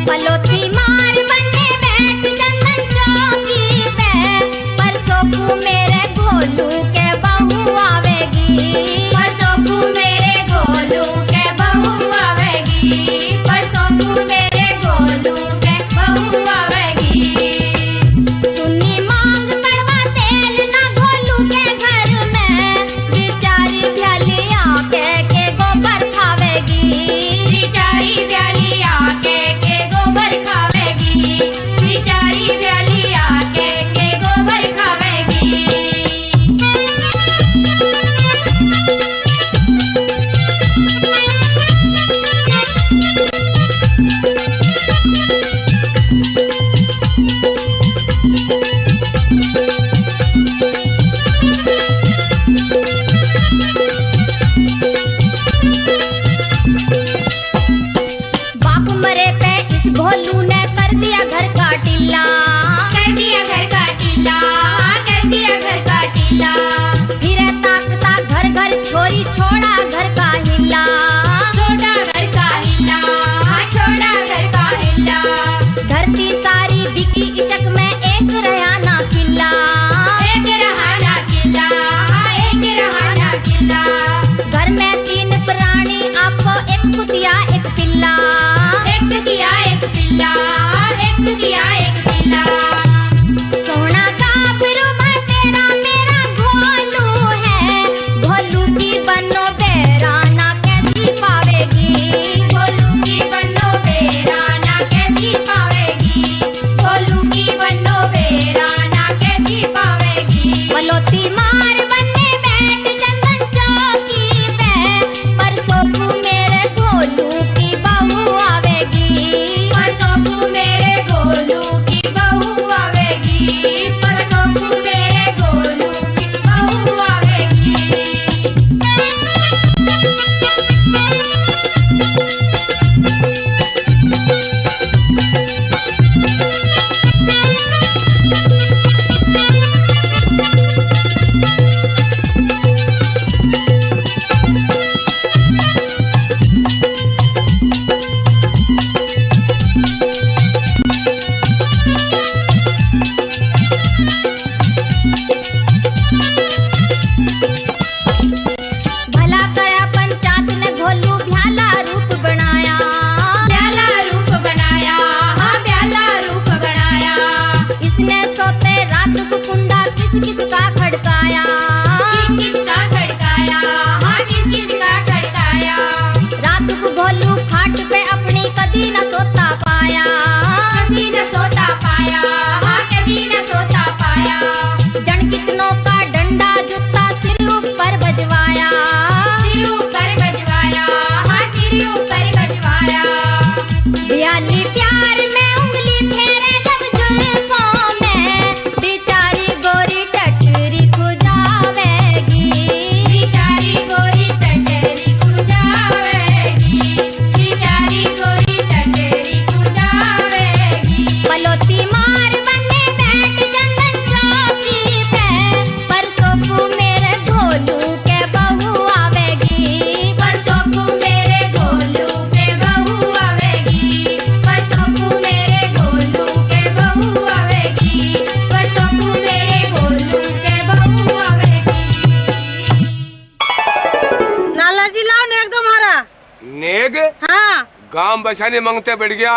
पलोथी मार बने बैठ चंदन चौकी पे, परसों को मेरे घोलू के बहू आवेगी, परसों को मेरे घोलू के बहू आवेगी, परसों को मेरे घोलू के बहू आवेगी। सुनी मांग कड़वा तेल ना घोलू के घर में, बिचारी भ्यालिया के गोबर खावेगी, बिचारी भ्यालिया के गोबर खावेगी, बिचारी भ्यालिया के गोबर खावेगी। बाप मरे पे इस भोलू ने कर दिया घर का टीला, कर दिया घर का टीला, कर दिया घर का टीला। फिर ताकता घर घर छोरी छोड़ा घर का हिला, छोड़ा घर का हिला, छोड़ा घर का हिला। धरती सारी बिकी इशक में एक रहा ना किला, एक रहा ना किला, एक रहा ना किला। घर में 3 प्राणी आपको एक कुतिया एक पिल्ला, एक कुतिया एक पिल्ला, एक कुतिया एक पिल्ला। सोना गाभरू भा तेरा मेरा घोलू है, घोलू की बनो बेराना कैसी पावेगी, घोलू की बनो बेराना कैसी पावेगी, घोलू की बनो बेराना कैसी पावेगी। पलोथी मार बने बैठ चंदन चौकी पे, परसों को मेरे घोलू की बहू आवेगी, परसों को मेरे घोलू की बहू आवेगी, परसों को मेरे घोलू की बहू आवेगी। भला कया पंचायत ने घोलू भ्याला रूप बनाया, भ्याला रूप बनाया, हाँ भ्याला रूप बनाया। इसने सोते रात को कुंडा किस किस का खड़काया, किस किस का खड़काया, हाँ किस किस का खड़काया। रात को घोलू खाट पे अपनी कदी न सोता पाया, कदी न सोता पाया, हाँ कदी न सोता पाया। जन कितनों का डंडा जूता सिर ऊपर बजवाया, सिर ऊपर बजवाया, हाँ सिर ऊपर बजवाया। भ्याली प्यार में उंगली फेरे जब जुल्फों में, बिचारी गोरी टटरी खुजावेगी, बिचारी गोरी टटरी खुजावेगी, बिचारी गोरी टटरी खुजावेगी। पलोथी मार बने बैठ चंदन चौकी पे, परसों को मेरे घोलू के बहू आवेगी, परसों को मेरे घोलू के बहू आवेगी, परसों को मेरे घोलू के बहू आवेगी, परसों को मेरे घोलू के बहू आवेगी। लाला जी लाओ नेग दो मारा नेग हाँ गांव बसाने मांगते बैठ गया